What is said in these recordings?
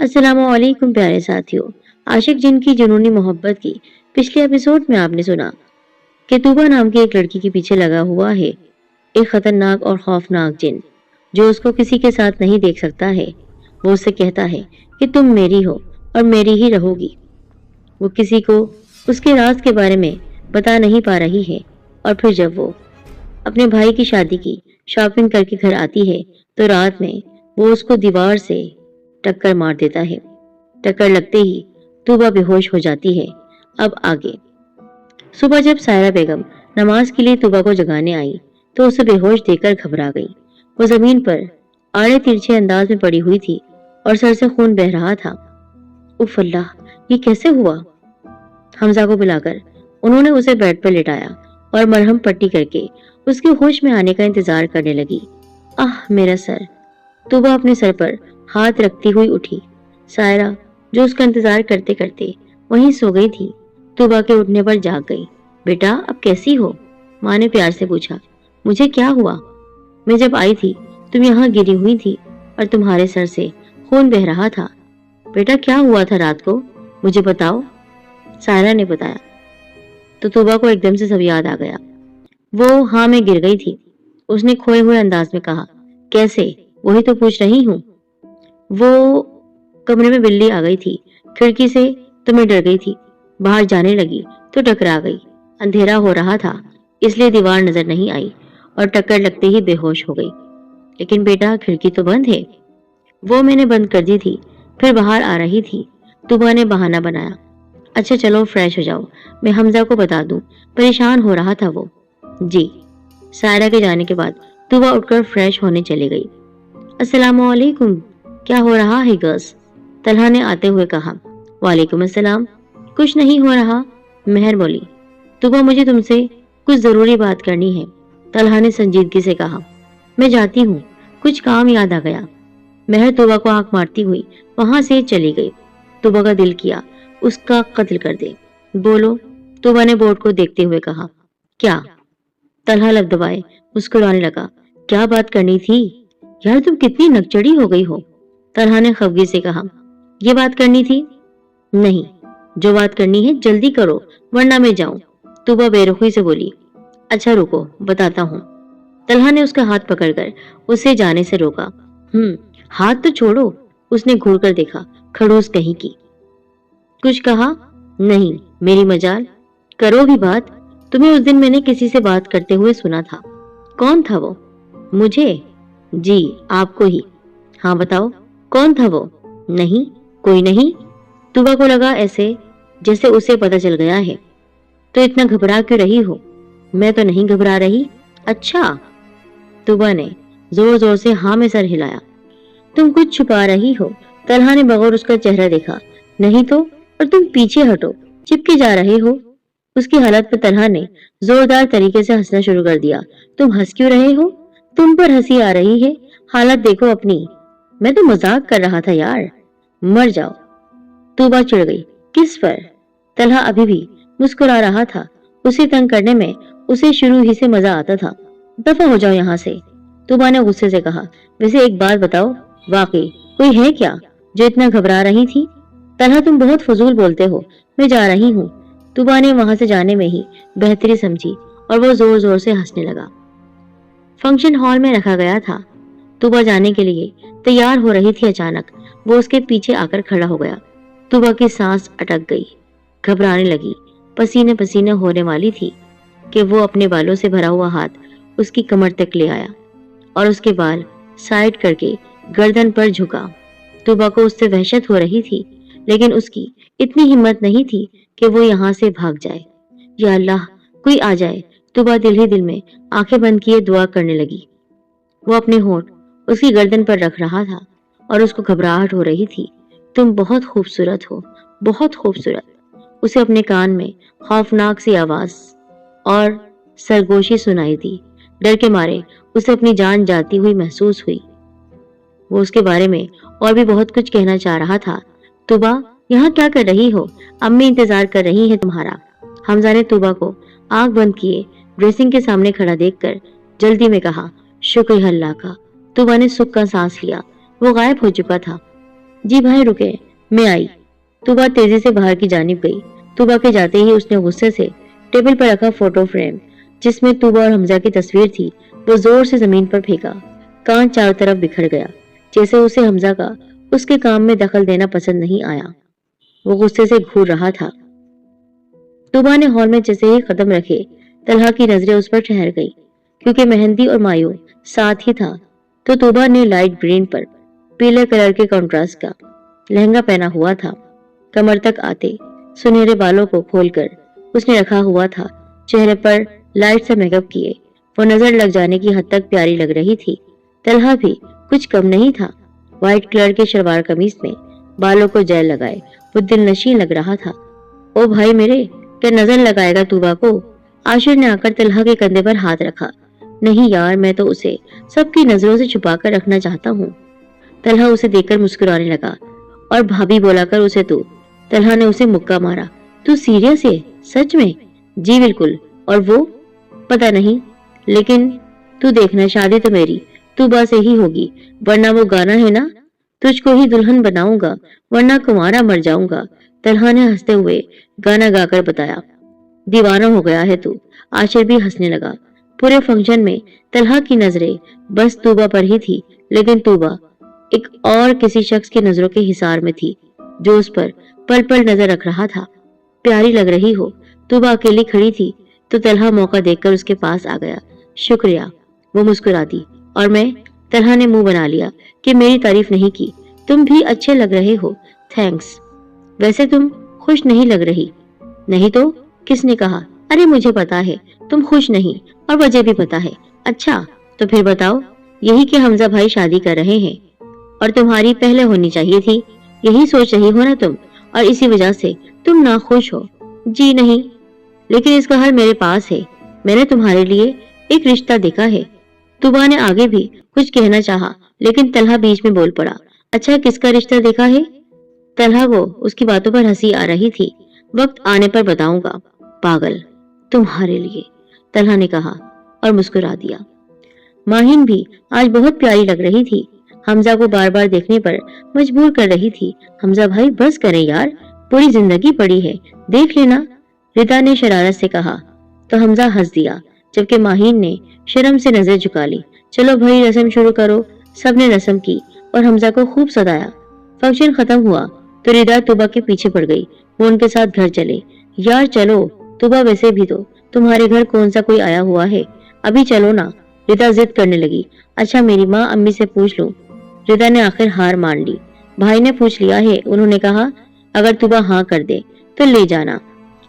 अस्सलाम वालेकुम प्यारे साथियों। आशिक जिन की जुनूनी मोहब्बत की पिछले एपिसोड में आपने सुना कि तूबा नाम की एक लड़की के पीछे लगा हुआ है एक खतरनाक और खौफनाक जिन, जो उसको किसी के साथ नहीं देख सकता है। वो उससे कहता है कि तुम मेरी हो और मेरी ही रहोगी। वो किसी को उसके राज के बारे में बता नहीं पा रही है, और फिर जब वो अपने भाई की शादी की शॉपिंग करके घर आती है तो रात में वो उसको दीवार से टक्कर मार देता है। टक्कर लगते ही तूबा बेहोश हो जाती है। अब आगे। सुबह जब सायरा बेगम नमाज के लिए तूबा को जगाने आई तो उसे बेहोश देखकर घबरा गई। वो जमीन पर आड़े तिरछे अंदाज में पड़ी हुई थी और सर से खून बह रहा था। उफ अल्लाह, ये कैसे हुआ? हमजा को बुलाकर उन्होंने उसे बेड पर लेटाया और मरहम पट्टी करके उसके होश में आने का इंतजार करने लगी। आह मेरा सर! तूबा अपने सर पर हाथ रखती हुई उठी। सायरा, जो उसका इंतजार करते करते वहीं सो गई थी, तूबा के उठने पर जाग गई। बेटा, अब कैसी हो? माँ ने प्यार से पूछा। मुझे क्या हुआ? मैं जब आई थी तुम यहाँ गिरी हुई थी और तुम्हारे सर से खून बह रहा था। बेटा, क्या हुआ था रात को? मुझे बताओ। सायरा ने बताया तो तूबा को एकदम से सब याद आ गया। वो हाँ में गिर गई थी। उसने खोए हुए अंदाज में कहा। कैसे? वही तो पूछ रही हूँ। वो कमरे में बिल्ली आ गई थी, खिड़की से तो मैं डर गई थी, बाहर जाने लगी तो टकरा गई। अंधेरा हो रहा था इसलिए दीवार नजर नहीं आई और टक्कर लगते ही बेहोश हो गई। लेकिन बेटा, खिड़की तो बंद है। वो मैंने बंद कर दी थी, फिर बाहर आ रही थी। तूबा ने बहाना बनाया। अच्छा चलो फ्रेश हो जाओ, मैं हमजा को बता दूं, परेशान हो रहा था वो। जी। सायरा के जाने के बाद तूबा उठकर फ्रेश होने चली गई। अस्सलाम वालेकुम। क्या हो रहा है गर्ल्स? तलहा ने आते हुए कहा। वालेकुम अस्सलाम। कुछ नहीं हो रहा, मेहर बोली। तूबा, मुझे तुमसे कुछ जरूरी बात करनी है, तलहा ने संजीदगी से कहा। मैं जाती हूँ, कुछ काम याद आ गया। मेहर तूबा को आंख मारती हुई वहां से चली गई। तूबा का दिल किया उसका कत्ल कर दे। बोलो, तूबा ने बोर्ड को देखते हुए कहा। क्या? तलहा लब दबाए मुस्कुराने लगा। क्या बात करनी थी? यार तुम कितनी नकचड़ी हो गई हो, तलहा ने खफगी से कहा। ये बात करनी थी? नहीं, जो बात करनी है जल्दी करो वरना मैं जाऊं, तूबा बेरुखी से बोली। अच्छा रुको, बताता हूँ। तलहा ने उसका हाथ पकड़कर उसे जाने से रोका। हाथ तो छोड़ो, उसने घूर कर देखा। खड़ूस कहीं की। कुछ कहा? नहीं, मेरी मजाल। करो भी बात। तुम्हें उस दिन मैंने किसी से बात करते हुए सुना था। कौन था वो? मुझे? जी, आपको ही। हाँ बताओ, कौन था वो? नहीं, कोई नहीं। तूबा को लगा ऐसे जैसे उसे पता चल गया है। तो इतना घबरा क्यों रही हो? मैं तो नहीं घबरा रही। अच्छा। तूबा ने जोर जोर से हाँ में सर हिलाया। तुम कुछ छुपा रही हो, तलहा ने बगौर उसका चेहरा देखा। नहीं तो, और तुम पीछे हटो, चिपके जा रहे हो। उसकी हालत पर तलहा ने जोरदार तरीके से हंसना शुरू कर दिया। तुम हंस क्यों रहे हो? तुम पर हंसी आ रही है, हालत देखो अपनी। मैं तो मजाक कर रहा था यार। मर जाओ। तूबा चिढ़ गई। किस पर? तलहा अभी भी मुस्कुरा रहा था। उसे तंग करने में उसे शुरू ही से मजा आता था। दफा हो जाओ यहाँ से, तूबा ने गुस्से से कहा। वैसे एक बात बताओ, वाकई कोई है क्या जो इतना घबरा रही थी? तलहा, तुम बहुत फजूल बोलते हो, मैं जा रही हूँ। तूबा ने वहां से जाने में ही बेहतरी समझी और वो जोर जोर से हंसने लगा। फंक्शन हॉल में रखा गया था। तूबा जाने के लिए तैयार हो रही थी, अचानक वो उसके पीछे आकर खड़ा हो गया। तूबा की सांस अटक गई, घबराने लगी, पसीने पसीने होने वाली थी कि वो अपने बालों से भरा हुआ हाथ उसकी कमर तक ले आया और उसके बाल साइड करके गर्दन पर झुका। तूबा को उससे वहशत हो रही थी, लेकिन उसकी इतनी हिम्मत नहीं थी कि वो यहाँ से भाग जाए। या अल्लाह, कोई आ जाए। तूबा दिल ही दिल में आंखें बंद किए दुआ करने लगी। वो अपने होंठ उसकी गर्दन पर रख रहा था और उसको घबराहट हो रही थी। तुम बहुत खूबसूरत हो, बहुत खूबसूरत। उसे अपने कान में खौफनाक सी आवाज और सरगोशी सुनाई दी। डर के मारे उसे अपनी जान जाती हुई महसूस हुई। वो उसके बारे में और भी बहुत कुछ कहना चाह रहा था। तूबा, यहाँ क्या कर रही हो? अम्मी इंतजार कर रही है तुम्हारा। हमजा ने तूबा को आंख बंद किए ड्रेसिंग के सामने खड़ा देखकर जल्दी में कहा। शुक्र है अल्लाह का। तूबा ने सुख का सांस लिया। वो गायब हो चुका था। जी भाई रुके, मैं आई। तूबा तेजी से बाहर की जानिब गई। तूबा के जाते ही उसने गुस्से से टेबल पर रखा फोटो फ्रेम जिसमें तूबा और हमजा की तस्वीर थी वो जोर से जमीन पर फेंका। कान चारों तरफ बिखर गया, जैसे उसे हमजा का उसके काम में दखल देना पसंद नहीं आया। वो गुस्से से घूर रहा था। तूबा ने हॉल में जैसे ही कदम रखे, तलहा की नजरें उस पर ठहर गई। क्योंकि मेहंदी और मायू साथ ही था, तो तूबा ने लाइट ग्रीन पर पीले कलर के कॉन्ट्रास्ट का लहंगा पहना हुआ था। कमर तक आते सुनहरे बालों को खोलकर उसने रखा हुआ था। चेहरे पर लाइट से मेकअप किए वो नजर लग जाने की हद तक प्यारी लग रही थी। तलहा भी कुछ कम नहीं था। व्हाइट कलर के शलवार कमीज में बालों को जेल लगाए वो दिलनशीन लग रहा था। ओ भाई मेरे, क्या नजर लगाएगा तूबा को? आशिर ने आकर तलहा के कंधे पर हाथ रखा। नहीं यार, मैं तो उसे सबकी नजरों से छुपा कर रखना चाहता हूँ। तलहा उसे देखकर मुस्कुराने लगा। और भाभी बोलाकर उसे तू। तलहा ने उसे मुक्का मारा। तू सीरियस है? सच में? जी बिल्कुल। और वो? पता नहीं, लेकिन तू देखना, शादी तो मेरी तूबा से ही होगी, वरना वो गाना है ना, तुझको ही दुल्हन बनाऊंगा वरना कुंवारा मर जाऊंगा। तलहा ने हंसते हुए गाना गाकर बताया। दीवाना हो गया है तू। आशिर भी हंसने लगा। पूरे फंक्शन में तलहा की नजरें बस तूबा पर ही थी, लेकिन तूबा एक और किसी शख्स की नजरों के हिसार में थी जो उस पर पल पल नजर रख रहा था। प्यारी लग रही हो। तूबा अकेली खड़ी थी तो तलहा मौका देखकर उसके पास आ गया। शुक्रिया, वो मुस्कुरा दी। और मैं? तलहा ने मुंह बना लिया कि मेरी तारीफ नहीं की। तुम भी अच्छे लग रहे हो। थैंक्स। वैसे तुम खुश नहीं लग रही। नहीं तो? किसने कहा? अरे मुझे पता है तुम खुश नहीं, और वजह भी पता है। अच्छा तो फिर बताओ। यही कि हमजा भाई शादी कर रहे हैं और तुम्हारी पहले होनी चाहिए थी। यही सोच रही हो ना तुम, और इसी वजह से तुम नाखुश हो। जी नहीं, लेकिन इसका हल मेरे पास है। मैंने तुम्हारे लिए एक रिश्ता देखा है। तुबा ने आगे भी कुछ कहना चाहा, लेकिन तलहा बीच में बोल पड़ा। अच्छा, किसका रिश्ता देखा है? तलहा को उसकी बातों पर हंसी आ रही थी। वक्त आने पर बताऊंगा। पागल, तुम्हारे लिए, तलहा ने कहा और मुस्कुरा दिया। माहिन भी आज बहुत प्यारी लग रही थी। हमजा को बार बार देखने पर मजबूर कर रही थी। हमजा भाई बस करें यार, पूरी जिंदगी पड़ी है, देख लेना, रिदा ने शरारत से कहा। तो हमजा हंस दिया, जबकि माहिन ने शर्म से नजर झुका ली। चलो भाई रस्म शुरू करो। सबने रस्म की और हमजा को खूब सदाया। फंक्शन खत्म हुआ तो रिदा तुबा के पीछे पड़ गई। वो उनके साथ घर चले। यार चलो तुबा, वैसे भी तो तुम्हारे घर कौन सा कोई आया हुआ है, अभी चलो ना, रिदा जिद करने लगी। अच्छा मेरी माँ अम्मी से पूछ लूं। रिदा ने आखिर हार मान ली। भाई ने पूछ लिया है, उन्होंने कहा अगर तुबा हाँ कर दे तो ले जाना।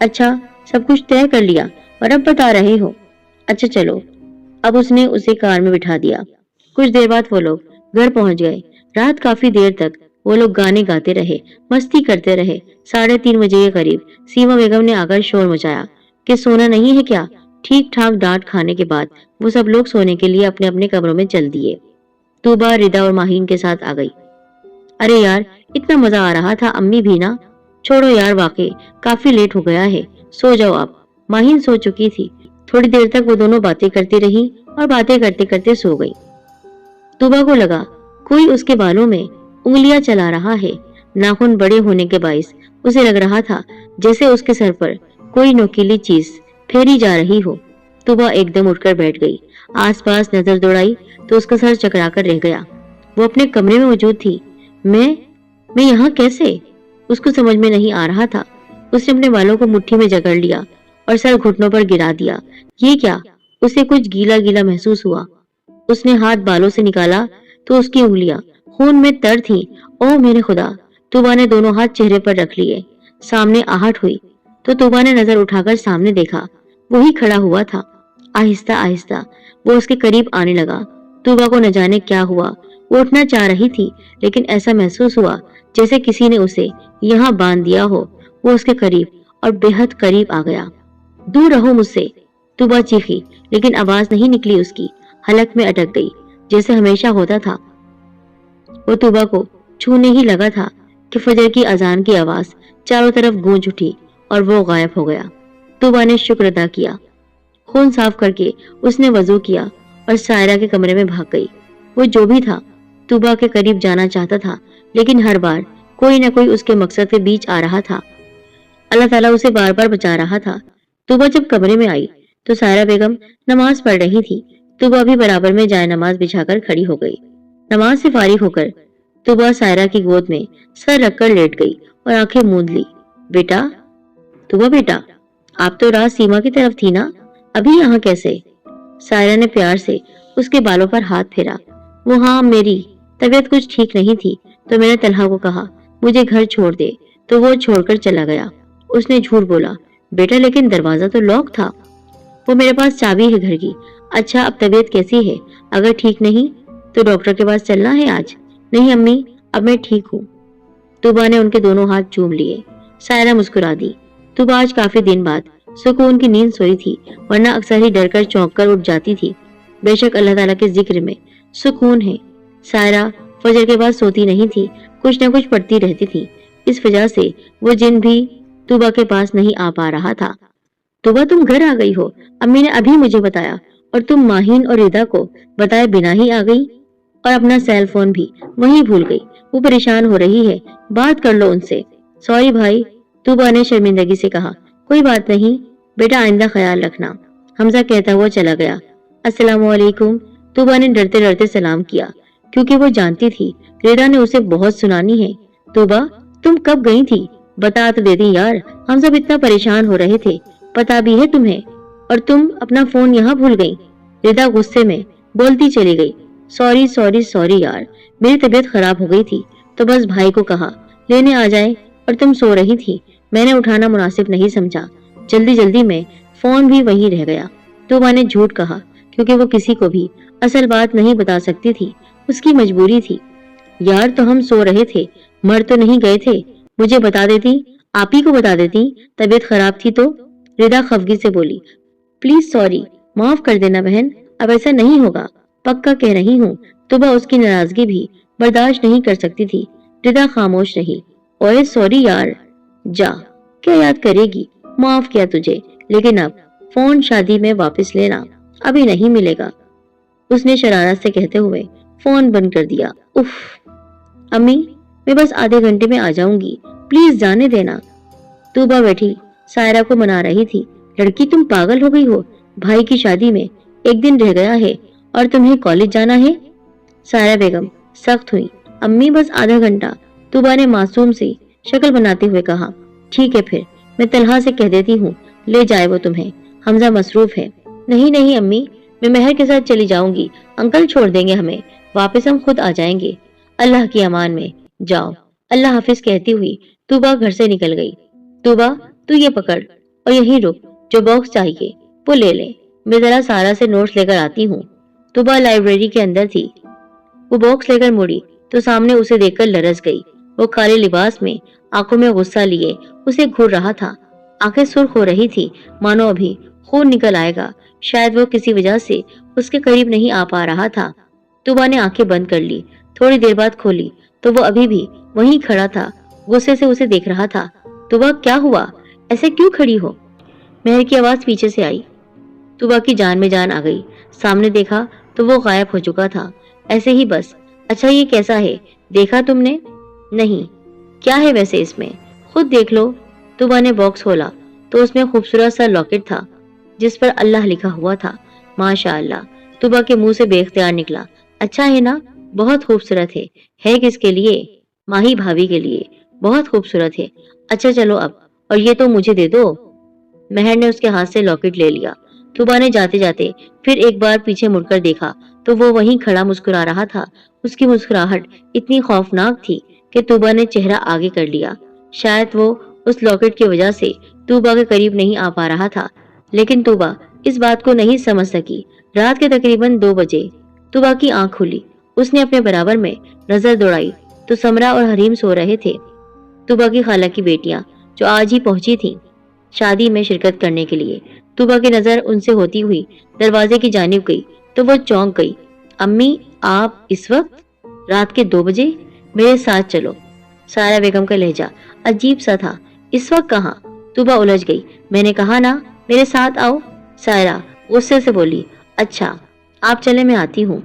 अच्छा, सब कुछ तय कर लिया और अब बता रहे हो? अच्छा चलो। अब उसने उसे कार में बिठा दिया। कुछ देर बाद वो लोग घर पहुंच गए। रात काफी देर तक वो लोग गाने गाते रहे, मस्ती करते रहे। 3:30 बजे के करीब सीमा बेगम ने आकर शोर मचाया कि सोना नहीं है क्या? ठीक ठाक डांट खाने के बाद वो सब लोग सोने के लिए अपने अपने कमरों में चल दिए। तूबा रिदा और माहीन के साथ आ गई। अरे यार, इतना मजा आ रहा था, अम्मी भी ना। छोड़ो यार, वाकई काफी लेट हो गया है, सो जाओ आप। माहीन सो चुकी थी। थोड़ी देर तक वो दोनों बातें करती रही और बातें करते करते सो गई। तूबा को लगा कोई उसके बालों में उंगलियां चला रहा है। नाखून बड़े होने के बाइस उसे लग रहा था जैसे उसके सर पर कोई नोकीली चीज फेरी जा रही हो। तूबा एकदम उठकर बैठ गई। आसपास नजर दौड़ाई तो उसका सर चकराकर रह गया। वो अपने कमरे में मौजूद थी। मैं यहाँ कैसे? उसको समझ में नहीं आ रहा था। उसने अपने बालों को मुट्ठी में जकड़ लिया और सर घुटनों पर गिरा दिया। ये क्या? उसे कुछ गीला गीला महसूस हुआ। उसने हाथ बालों से निकाला तो उसकी उंगलियां खून में तर थीं। ओह मेरे खुदा! तूबा ने दोनों हाथ चेहरे पर रख लिए। सामने आहट हुई तो तूबा ने नजर उठाकर सामने देखा। वही खड़ा हुआ था। आहिस्ता आहिस्ता वो उसके करीब आने लगा। तूबा को न जाने क्या हुआ। वो उठना चाह रही थी, लेकिन ऐसा महसूस हुआ जैसे किसी ने उसे यहाँ बांध दिया हो। वो उसके करीब और बेहद करीब आ गया। दूर रहो मुझसे, तूबा चीखी, लेकिन आवाज नहीं निकली उसकी। हलक में अटक गई, जैसे हमेशा होता था। वो तूबा को छूने ही लगा था कि फजर की अजान की आवाज चारों तरफ गूंज उठी और वो गायब हो गया। तूबा ने शुक्र अदा किया। खून साफ करके उसने वजू किया और सायरा के कमरे में भाग गई। वो जो भी था طوبا کے قریب جانا چاہتا تھا، لیکن ہر بار کوئی نہ کوئی اس کے مقصد کے بیچ آ رہا تھا۔ اللہ تعالیٰ اسے بار بار بچا رہا تھا۔ طوبا جب کمرے میں آئی تو سائرہ بیگم نماز پڑھ رہی تھی۔ طوبا بھی برابر میں جائے نماز بچھا کر کھڑی ہو گئی۔ نماز سے فارغ ہو کر طوبا سائرہ کی گود میں سر رکھ کر لیٹ گئی اور آنکھیں موند لی۔ بیٹا، طوبا بیٹا، آپ تو رات سیما کی طرف تھی نا، ابھی یہاں کیسے؟ سائرہ نے پیار سے اس کے بالوں پر ہاتھ پھیرا۔ وہ ہاں، میری طبیعت کچھ ٹھیک نہیں تھی تو میں نے طلحہ کو کہا مجھے گھر چھوڑ دے تو وہ چھوڑ کر چلا گیا۔ اس نے جھوٹ بولا۔ بیٹا لیکن دروازہ تو لاک تھا۔ وہ میرے پاس چابی ہے گھر کی۔ اچھا اب طبیعت کیسی ہے؟ اگر ٹھیک نہیں تو ڈاکٹر کے پاس چلنا ہے آج؟ نہیں امی، اب میں ٹھیک ہوں۔ طوبا نے ان کے دونوں ہاتھ چوم لیے۔ سائرہ مسکرا دی۔ طوبا آج کافی دن بعد سکون کی نیند سوئی تھی، ورنہ اکثر ہی ڈر کر چونک کر اٹھ جاتی تھی۔ بے شک اللہ تعالیٰ کے ذکر میں سکون ہے۔ سائرہ فجر کے بعد سوتی نہیں تھی، کچھ نہ کچھ پڑھتی رہتی تھی۔ اس وجہ سے وہ جن بھی طوبا کے پاس نہیں آ پا رہا تھا۔ طوبا تم گھر آ گئی ہو، امی نے ابھی مجھے بتایا، اور تم ماہین اور ردا کو بتائے بنا ہی آ گئی، اور اپنا سیل فون بھی وہیں بھول گئی۔ وہ پریشان ہو رہی ہے، بات کر لو ان سے۔ سوری بھائی، طوبا نے شرمندگی سے کہا۔ کوئی بات نہیں بیٹا، آئندہ خیال رکھنا، حمزہ کہتا ہوا چلا گیا۔ السلام علیکم، طوبا نے ڈرتے ڈرتے سلام کیا، کیونکہ وہ جانتی تھی ردا نے اسے بہت سنانی ہے۔ طوبا تم کب گئی تھی؟ بتا تو دیتی یار، ہم سب اتنا پریشان ہو رہے تھے۔ پتا بھی ہے تمہیں، اور تم اپنا فون یہاں بھول گئی۔ ردا غصے میں بولتی چلی گئی۔ سوری سوری سوری یار، میری طبیعت خراب ہو گئی تھی تو بس بھائی کو کہا لینے آ جائے، اور تم سو رہی تھی، میں نے اٹھانا مناسب نہیں سمجھا، جلدی جلدی میں فون بھی وہیں رہ گیا۔ طوبا نے جھوٹ کہا کیونکہ وہ کسی کو بھی اصل بات نہیں بتا سکتی تھی، اس کی مجبوری تھی۔ یار تو ہم سو رہے تھے، مر تو نہیں گئے تھے، مجھے بتا دیتی، آپ ہی کو بتا دیتی طبیعت خراب تھی تو۔ ردا خفگی سے بولی۔ پلیز سوری، معاف کر دینا بہن، اب ایسا نہیں ہوگا، پکا کہہ رہی ہوں۔ طوبا اس کی ناراضگی بھی برداشت نہیں کر سکتی تھی۔ ردا خاموش رہی۔ اوئے سوری یار، جا، کیا یاد کرے گی، معاف کیا تجھے، لیکن اب فون شادی میں واپس لینا، ابھی نہیں ملے گا، اس نے شرارت سے کہتے ہوئے فون بند کر دیا۔ اف امی، میں بس آدھے گھنٹے میں آ جاؤں گی، پلیز جانے دینا۔ طوبا بیٹھی سائرہ کو منا رہی تھی۔ لڑکی تم پاگل ہو گئی ہو، بھائی کی شادی میں ایک دن رہ گیا ہے اور تمہیں کالج جانا ہے۔ سائرہ بیگم سخت ہوئی۔ امی بس آدھا گھنٹہ، طوبا نے معصوم سی شکل بناتے ہوئے کہا۔ ٹھیک ہے پھر میں طلحہ سے کہہ دیتی ہوں لے جائے وہ تمہیں، حمزہ مصروف ہے۔ نہیں نہیں امی، میں مہر کے ساتھ چلی جاؤں گی، انکل چھوڑ دیں گے ہمیں، واپس ہم خود آ جائیں گے۔ اللہ کی امان میں، جاؤ، اللہ حافظ کہتی ہوئی طوبا گھر سے نکل گئی۔ طوبا تو یہ پکڑ اور یہیں رک، جو باکس چاہیے وہ لے لے، میں ذرا سارا سے نوٹس لے کر آتی ہوں۔ طوبا لائبریری کے اندر تھی، وہ باکس لے کر مڑی تو سامنے اسے دیکھ کر لرز گئی۔ وہ کالے لباس میں آنکھوں میں غصہ لیے اسے گھور رہا تھا، آنکھیں سرخ ہو رہی تھی مانو ابھی خون نکل آئے گا۔ شاید وہ کسی وجہ سے اس کے قریب نہیں آ پا رہا تھا۔ طوبا نے آنکھیں بند کر لی، تھوڑی دیر بعد کھولی تو وہ ابھی بھی وہیں کھڑا تھا، غصے سے اسے دیکھ رہا تھا۔ طوبا کیا ہوا، ایسے کیوں کھڑی ہو؟ مہر کی آواز پیچھے سے آئی۔ طوبا کی جان میں جان آ گئی، سامنے دیکھا تو وہ غائب ہو چکا تھا۔ ایسے ہی بس، اچھا یہ کیسا ہے، دیکھا تم نے؟ نہیں، کیا ہے ویسے اس میں، خود دیکھ لو۔ طوبا نے باکس کھولا تو اس میں خوبصورت سا لاکٹ تھا جس پر اللہ لکھا ہوا تھا۔ ماشاء اللہ، طوبا کے منہ سے بے اختیار نکلا۔ اچھا ہے نا، بہت خوبصورت ہے کس کے لیے؟ ماہی بھابھی کے لیے، بہت خوبصورت ہے۔ اچھا چلو اب، اور یہ تو مجھے دے دو۔ مہر نے اس کے ہاتھ سے لاکٹ لے لیا۔ طوبا نے جاتے جاتے پھر ایک بار پیچھے مڑ کر دیکھا تو وہ وہیں کھڑا مسکرا رہا تھا۔ اس کی مسکراہٹ اتنی خوفناک تھی کہ طوبا نے چہرہ آگے کر لیا۔ شاید وہ اس لاکٹ کی وجہ سے طوبا کے قریب نہیں آ پا رہا تھا، لیکن طوبا اس بات کو نہیں سمجھ سکی۔ رات کے تقریباً 2 بجے طوبا کی آنکھ کھلی۔ اس نے اپنے برابر میں نظر دوڑائی تو سمرا اور حریم سو رہے تھے، طوبا کی خالہ کی بیٹیاں جو آج ہی پہنچی تھیں شادی میں شرکت کرنے کے لیے۔ طوبا کی نظر ان سے ہوتی ہوئی دروازے کی جانب گئی تو وہ چونک گئی۔ امی، آپ اس وقت؟ رات کے 2 بجے؟ میرے ساتھ چلو۔ سائرہ بیگم کا لہجہ عجیب سا تھا۔ اس وقت کہاں؟ طوبا الجھ گئی۔ میں نے کہا نا میرے ساتھ آؤ۔ سائرہ غصے سے بولی۔ اچھا آپ چلے، میں آتی ہوں۔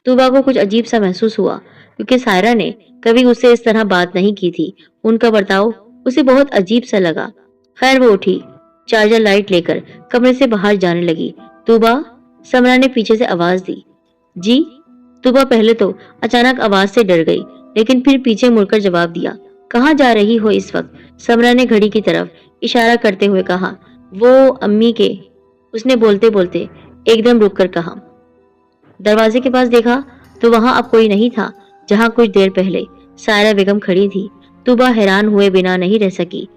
طوبا کو کچھ عجیب سا محسوس ہوا۔ क्योंकि सायरा ने कभी उससे इस तरह बात नहीं की थी। उनका बर्ताव उसे बहुत अजीब सा लगा। खैर वो उठी, चार्जर लाइट लेकर कमरे से बाहर जाने लगी। तूबा, समरा ने पीछे से आवाज दी। जी? तूबा पहले तो अचानक आवाज से डर गई, लेकिन फिर पीछे मुड़कर जवाब दिया। कहाँ जा रही हो इस वक्त? समरा ने घड़ी की तरफ इशारा करते हुए कहा। वो अम्मी के, उसने बोलते बोलते एकदम रुक कर कहा। दरवाजे के पास देखा तो वहां अब कोई नहीं था, जहां कुछ देर पहले सायरा बेगम खड़ी थी। तूबा हैरान हुए बिना नहीं रह सकी।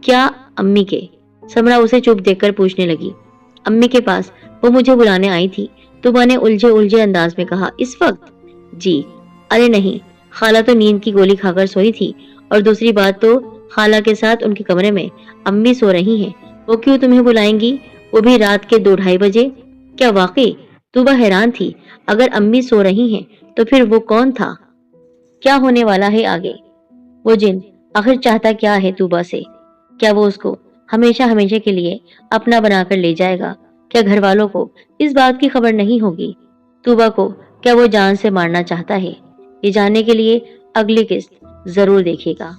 क्या अम्मी के? समरा उसे चुप देखकर पूछने लगी। अम्मी के पास, वो मुझे बुलाने आई थी। तूबा ने उलझे उलझे अंदाज में कहा। इस वक्त? जी। अरे नहीं, खाला तो नींद की गोली खाकर सोई थी, और दूसरी बात तो खाला के साथ उनके कमरे में अम्मी सो रही हैं। वो क्यों तुम्हें बुलाएंगी, वो भी रात के 2-2:30 बजे? क्या वाकई? तूबा हैरान थी। अगर अम्मी सो रही हैं तो फिर वो कौन था? क्या होने वाला है आगे? वो जिन आखिर चाहता क्या है तूबा से? क्या वो उसको हमेशा हमेशा के लिए अपना बनाकर ले जाएगा? क्या घर वालों को इस बात की खबर नहीं होगी? तूबा को क्या वो जान से मारना चाहता है? ये जानने के लिए अगली किस्त जरूर देखिएगा।